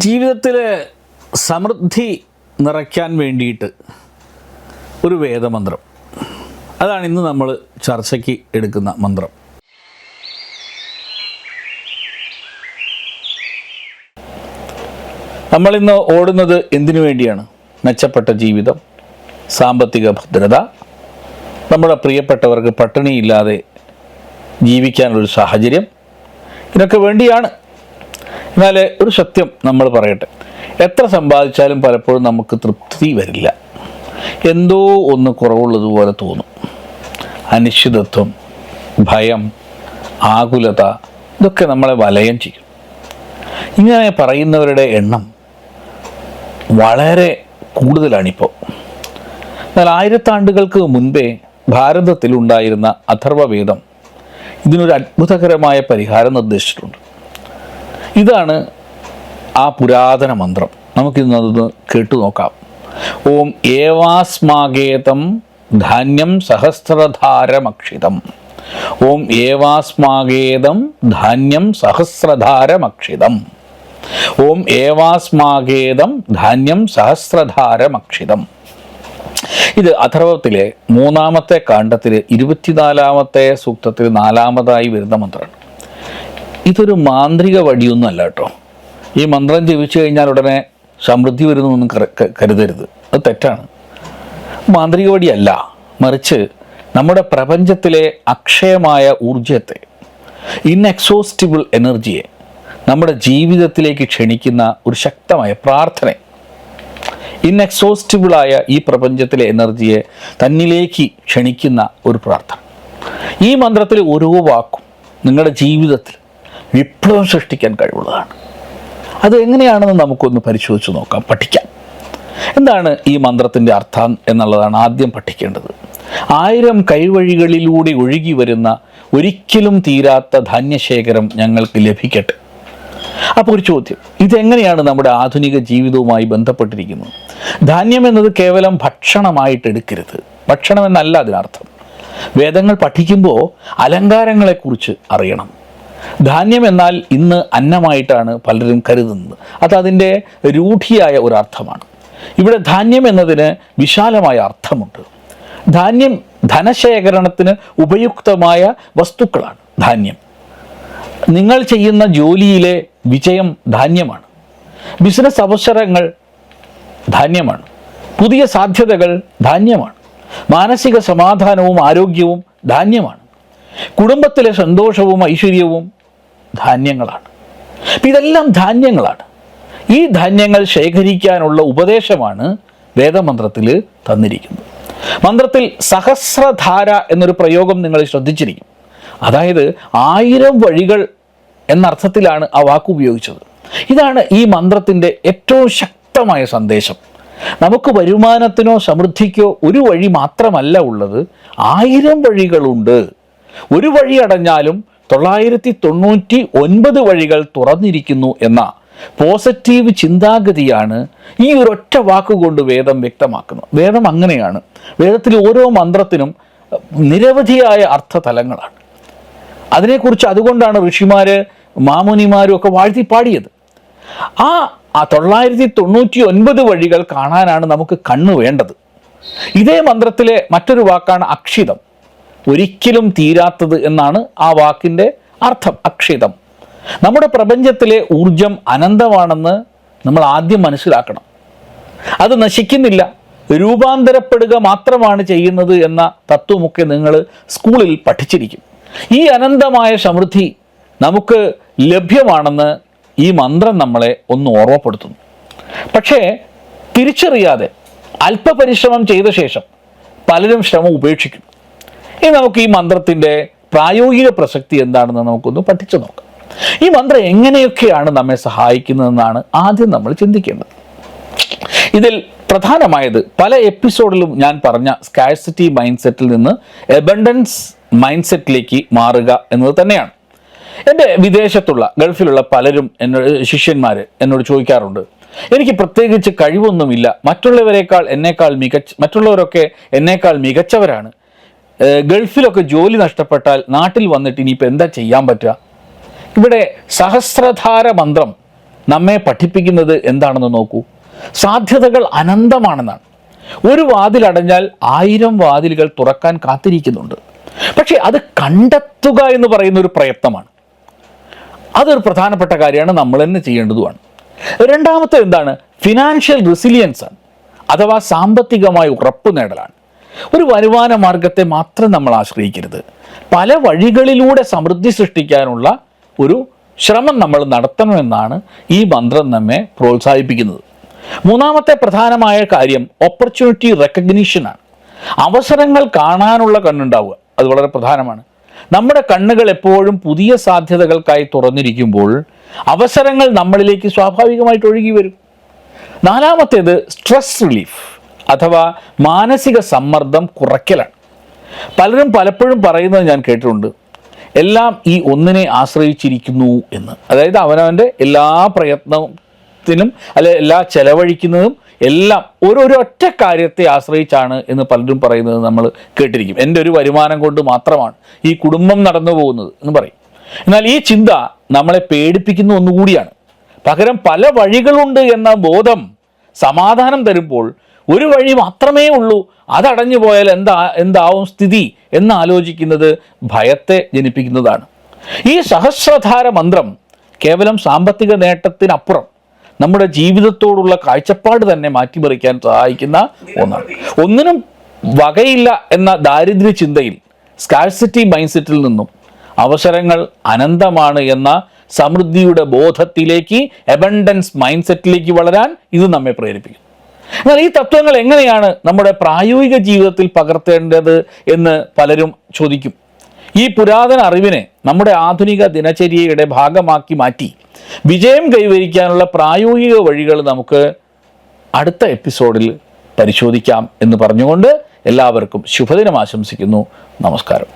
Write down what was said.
ജീവിതത്തിൽ സമൃദ്ധി നിറയ്ക്കാൻ വേണ്ടിയിട്ട് ഒരു വേദമന്ത്രം, അതാണ് ഇന്ന് നമ്മൾ ചർച്ചയ്ക്ക് എടുക്കുന്ന മന്ത്രം. നമ്മളിന്ന് ഓടുന്നത് എന്തിനു വേണ്ടിയാണ്? മെച്ചപ്പെട്ട ജീവിതം, സാമ്പത്തിക ഭദ്രത, നമ്മുടെ പ്രിയപ്പെട്ടവർക്ക് പട്ടിണിയില്ലാതെ ജീവിക്കാനുള്ളൊരു സാഹചര്യം, ഇതിനൊക്കെ വേണ്ടിയാണ്. എന്നാൽ ഒരു സത്യം നമ്മൾ പറയട്ടെ, എത്ര സമ്പാദിച്ചാലും പലപ്പോഴും നമുക്ക് തൃപ്തി വരില്ല. എന്തോ ഒന്ന് കുറവുള്ളതുപോലെ തോന്നും. അനിശ്ചിതത്വം, ഭയം, ആകുലത, ഇതൊക്കെ നമ്മളെ വലയം ചെയ്യും. ഇങ്ങനെ പറയുന്നവരുടെ എണ്ണം വളരെ കൂടുതലാണിപ്പോൾ. എന്നാൽ ആയിരത്താണ്ടുകൾക്ക് മുൻപേ ഭാരതത്തിലുണ്ടായിരുന്ന അഥർവവേദം ഇതിനൊരു അത്ഭുതകരമായ പരിഹാരം നിർദ്ദേശിച്ചിട്ടുണ്ട്. ഇതാണ് ആ പുരാതന മന്ത്രം. നമുക്കിന്നതൊന്ന് കേട്ടു നോക്കാം. ഓം ഏവാസ്മാകേതം ധാന്യം സഹസ്രധാരമക്ഷിതം. ഓം ഏവാസ്മാകേതം ധാന്യം സഹസ്രധാരമക്ഷിതം. ഓം ഏവാസ്മാകേതം ധാന്യം സഹസ്രധാരമക്ഷിതം. ഇത് അഥർവത്തിലെ 3-ാമത്തെ കാണ്ഡത്തിലെ 24-ാമത്തെ സൂക്തത്തിൽ 4-ാമതായി വരുന്ന മന്ത്രമാണ്. ഇതൊരു മാന്ത്രിക വടിയൊന്നും അല്ല കേട്ടോ. ഈ മന്ത്രം ജപിച്ചു കഴിഞ്ഞാൽ ഉടനെ സമൃദ്ധി വരുന്നൊന്നും കരുതരുത്, അത് തെറ്റാണ്. മാന്ത്രിക വടിയല്ല, മറിച്ച് നമ്മുടെ പ്രപഞ്ചത്തിലെ അക്ഷയമായ ഊർജത്തെ, ഇൻഎക്സോസ്റ്റിബിൾ എനർജിയെ നമ്മുടെ ജീവിതത്തിലേക്ക് ക്ഷണിക്കുന്ന ഒരു ശക്തമായ പ്രാർത്ഥന. ഇൻഎക്സോസ്റ്റിബിളായ ഈ പ്രപഞ്ചത്തിലെ എനർജിയെ തന്നിലേക്ക് ക്ഷണിക്കുന്ന ഒരു പ്രാർത്ഥന. ഈ മന്ത്രത്തിലെ ഓരോ വാക്കും നിങ്ങളുടെ ജീവിതത്തിൽ വിപ്ലവം സൃഷ്ടിക്കാൻ കഴിവുള്ളതാണ്. അത് എങ്ങനെയാണെന്ന് നമുക്കൊന്ന് പരിശോധിച്ച് നോക്കാം, പഠിക്കാം. എന്താണ് ഈ മന്ത്രത്തിൻ്റെ അർത്ഥം എന്നുള്ളതാണ് ആദ്യം പഠിക്കേണ്ടത്. 1000 കൈവഴികളിലൂടെ ഒഴുകി വരുന്ന ഒരിക്കലും തീരാത്ത ധാന്യശേഖരം ഞങ്ങൾക്ക് ലഭിക്കട്ടെ. അപ്പോൾ ഒരു ചോദ്യം, ഇതെങ്ങനെയാണ് നമ്മുടെ ആധുനിക ജീവിതവുമായി ബന്ധപ്പെട്ടിരിക്കുന്നത്? ധാന്യം എന്നത് കേവലം ഭക്ഷണമായിട്ട് എടുക്കരുത്. ഭക്ഷണം എന്നല്ല അതിനർത്ഥം. വേദങ്ങൾ പഠിക്കുമ്പോൾ അലങ്കാരങ്ങളെക്കുറിച്ച് അറിയണം. ധാന്യം എന്നാൽ ഇന്ന് അന്നമായിട്ടാണ് പലരും കരുതുന്നത്. അതതിൻ്റെ രൂഢിയായ ഒരു അർത്ഥമാണ്. ഇവിടെ ധാന്യം എന്നതിന് വിശാലമായ അർത്ഥമുണ്ട്. ധാന്യം ധനശേഖരണത്തിന് ഉപയുക്തമായ വസ്തുക്കളാണ്. ധാന്യം നിങ്ങൾ ചെയ്യുന്ന ജോലിയിലെ വിജയം ധാന്യമാണ്. ബിസിനസ് അവസരങ്ങൾ ധാന്യമാണ്. പുതിയ സാധ്യതകൾ ധാന്യമാണ്. മാനസിക സമാധാനവും ആരോഗ്യവും ധാന്യമാണ്. കുടുംബത്തിലെ സന്തോഷവും ഐശ്വര്യവും ധാന്യങ്ങളാണ്. ഇതെല്ലാം ധാന്യങ്ങളാണ്. ഈ ധാന്യങ്ങൾ ശേഖരിക്കാനുള്ള ഉപദേശമാണ് വേദമന്ത്രത്തിൽ തന്നിരിക്കുന്നത്. മന്ത്രത്തിൽ സഹസ്രധാര എന്നൊരു പ്രയോഗം നിങ്ങൾ ശ്രദ്ധിച്ചിരിക്കും. അതായത് 1000 വഴികൾ എന്നർത്ഥത്തിലാണ് ആ വാക്ക് ഉപയോഗിച്ചത്. ഇതാണ് ഈ മന്ത്രത്തിൻ്റെ ഏറ്റവും ശക്തമായ സന്ദേശം. നമുക്ക് വരുമാനത്തിനോ സമൃദ്ധിക്കോ ഒരു വഴി മാത്രമല്ല ഉള്ളത്, 1000 വഴികളുണ്ട്. ഒരു വഴി അടഞ്ഞാലും 999 വഴികൾ തുറന്നിരിക്കുന്നു എന്ന പോസിറ്റീവ് ചിന്താഗതിയാണ് ഈ ഒരൊറ്റ വാക്കുകൊണ്ട് വേദം വ്യക്തമാക്കുന്നത്. വേദം അങ്ങനെയാണ്. വേദത്തിലെ ഓരോ മന്ത്രത്തിനും നിരവധിയായ അർത്ഥതലങ്ങളാണ്. അതിനെക്കുറിച്ച് അതുകൊണ്ടാണ് ഋഷിമാര് മാമുനിമാരും ഒക്കെ വാഴ്ത്തി പാടിയത്. ആ 999 വഴികൾ കാണാനാണ് നമുക്ക് കണ്ണ് വേണ്ടത്. ഇതേ മന്ത്രത്തിലെ മറ്റൊരു വാക്കാണ് അക്ഷിതം. ഒരിക്കലും തീരാത്തത് എന്നാണ് ആ വാക്കിൻ്റെ അർത്ഥം. അക്ഷിതം. നമ്മുടെ പ്രപഞ്ചത്തിലെ ഊർജം അനന്തമാണെന്ന് നമ്മൾ ആദ്യം മനസ്സിലാക്കണം. അത് നശിക്കുന്നില്ല, രൂപാന്തരപ്പെടുക മാത്രമാണ് ചെയ്യുന്നത് എന്ന തത്വമൊക്കെ നിങ്ങൾ സ്കൂളിൽ പഠിച്ചിരിക്കും. ഈ അനന്തമായ സമൃദ്ധി നമുക്ക് ലഭ്യമാണെന്ന് ഈ മന്ത്രം നമ്മളെ ഒന്ന് ഓർമ്മപ്പെടുത്തുന്നു. പക്ഷേ തിരിച്ചറിയാതെ അല്പപരിശ്രമം ചെയ്ത ശേഷം പലരും ശ്രമം ഉപേക്ഷിക്കും. ഇനി നമുക്ക് ഈ മന്ത്രത്തിൻ്റെ പ്രായോഗിക പ്രസക്തി എന്താണെന്ന് നമുക്കൊന്ന് പഠിച്ചു നോക്കാം. ഈ മന്ത്രം എങ്ങനെയൊക്കെയാണ് നമ്മെ സഹായിക്കുന്നതെന്നാണ് ആദ്യം നമ്മൾ ചിന്തിക്കേണ്ടത്. ഇതിൽ പ്രധാനമായത് പല എപ്പിസോഡിലും ഞാൻ പറഞ്ഞ സ്കാഴ്സിറ്റി മൈൻഡ് സെറ്റിൽ നിന്ന് എബണ്ടൻസ് മൈൻഡ് സെറ്റിലേക്ക് മാറുക എന്നത് തന്നെയാണ്. എൻ്റെ വിദേശത്തുള്ള ഗൾഫിലുള്ള പലരും ശിഷ്യന്മാർ എന്നോട് ചോദിക്കാറുണ്ട്, എനിക്ക് പ്രത്യേകിച്ച് കഴിവൊന്നുമില്ല, മറ്റുള്ളവരൊക്കെ എന്നേക്കാൾ മികച്ചവരാണ്, ഗൾഫിലൊക്കെ ജോലി നഷ്ടപ്പെട്ടാൽ നാട്ടിൽ വന്നിട്ട് ഇനിയിപ്പോൾ എന്താ ചെയ്യാൻ പറ്റുക? ഇവിടെ സഹസ്രധാര മന്ത്രം നമ്മെ പഠിപ്പിക്കുന്നത് എന്താണെന്ന് നോക്കൂ. സാധ്യതകൾ അനന്തമാണെന്നാണ്. ഒരു വാതിലടഞ്ഞാൽ 1000 വാതിലുകൾ തുറക്കാൻ കാത്തിരിക്കുന്നുണ്ട്. പക്ഷെ അത് കണ്ടെത്തുക എന്ന് പറയുന്ന ഒരു പ്രയത്നമാണ്. അതൊരു പ്രധാനപ്പെട്ട കാര്യമാണ്, നമ്മൾ തന്നെ ചെയ്യേണ്ടതുമാണ്. രണ്ടാമത്തെ എന്താണ്? ഫിനാൻഷ്യൽ റെസിലിയൻസ് ആണ്, അഥവാ സാമ്പത്തികമായ ഉറപ്പ് നേടലാണ്. ഒരു വരുമാന മാർഗത്തെ മാത്രം നമ്മൾ ആശ്രയിക്കരുത്. പല വഴികളിലൂടെ സമൃദ്ധി സൃഷ്ടിക്കാനുള്ള ഒരു ശ്രമം നമ്മൾ നടത്തണമെന്നാണ് ഈ മന്ത്രം നമ്മെ പ്രോത്സാഹിപ്പിക്കുന്നത്. മൂന്നാമത്തെ പ്രധാനമായ കാര്യം ഓപ്പർച്യൂണിറ്റി റെക്കഗ്നിഷനാണ്. അവസരങ്ങൾ കാണാനുള്ള കണ്ണുണ്ടാവുക, അത് വളരെ പ്രധാനമാണ്. നമ്മുടെ കണ്ണുകൾ എപ്പോഴും പുതിയ സാധ്യതകൾക്കായി തുറന്നിരിക്കുമ്പോൾ അവസരങ്ങൾ നമ്മളിലേക്ക് സ്വാഭാവികമായിട്ട് ഒഴുകി വരും. നാലാമത്തേത് സ്ട്രെസ് റിലീഫ് അഥവാ മാനസിക സമ്മർദ്ദം കുറയ്ക്കലാണ്. പലരും പലപ്പോഴും പറയുന്നത് ഞാൻ കേട്ടിട്ടുണ്ട്, എല്ലാം ഈ ഒന്നിനെ ആശ്രയിച്ചിരിക്കുന്നു എന്ന്. അതായത് അവനവൻ്റെ എല്ലാ പ്രയത്നത്തിനും എല്ലാ ചെലവഴിക്കുന്നതും എല്ലാം ഒരൊറ്റ കാര്യത്തെ ആശ്രയിച്ചാണ് എന്ന് പലരും പറയുന്നത് നമ്മൾ കേട്ടിരിക്കും. എൻ്റെ ഒരു വരുമാനം കൊണ്ട് മാത്രമാണ് ഈ കുടുംബം നടന്നു പോകുന്നത് എന്ന് പറയും. എന്നാൽ ഈ ചിന്ത നമ്മളെ പേടിപ്പിക്കുന്ന ഒന്നുകൂടിയാണ്. പകരം പല വഴികളുണ്ട് എന്ന ബോധം സമാധാനം തരുമ്പോൾ ഒരു വഴി മാത്രമേ ഉള്ളൂ, അതടഞ്ഞു പോയാൽ എന്താവും സ്ഥിതി എന്നാലോചിക്കുന്നത് ഭയത്തെ ജനിപ്പിക്കുന്നതാണ്. ഈ സഹസ്രധാര മന്ത്രം കേവലം സാമ്പത്തിക നേട്ടത്തിനപ്പുറം നമ്മുടെ ജീവിതത്തോടുള്ള കാഴ്ചപ്പാട് തന്നെ മാറ്റിമറിക്കാൻ സഹായിക്കുന്ന ഒന്നാണ്. ഒന്നിനും വകയില്ല എന്ന ദാരിദ്ര്യ ചിന്തയിൽ, സ്കാർസിറ്റി മൈൻഡ്സെറ്റിൽ നിന്നും അവസരങ്ങൾ അനന്തമാണ് എന്ന സമൃദ്ധിയുടെ ബോധത്തിലേക്ക്, എബണ്ടൻസ് മൈൻഡ്സെറ്റിലേക്ക് വളരാൻ ഇത് നമ്മെ പ്രേരിപ്പിക്കും. എന്നാൽ ഈ തത്വങ്ങൾ എങ്ങനെയാണ് നമ്മുടെ പ്രായോഗിക ജീവിതത്തിൽ പകർത്തേണ്ടത് എന്ന് പലരും ചോദിക്കും. ഈ പുരാതന അറിവിനെ നമ്മുടെ ആധുനിക ദിനചര്യയുടെ ഭാഗമാക്കി മാറ്റി വിജയം കൈവരിക്കാനുള്ള പ്രായോഗിക വഴികൾ നമുക്ക് അടുത്ത എപ്പിസോഡിൽ പരിശോധിക്കാം എന്ന് പറഞ്ഞുകൊണ്ട് എല്ലാവർക്കും ശുഭദിനം ആശംസിക്കുന്നു. നമസ്കാരം.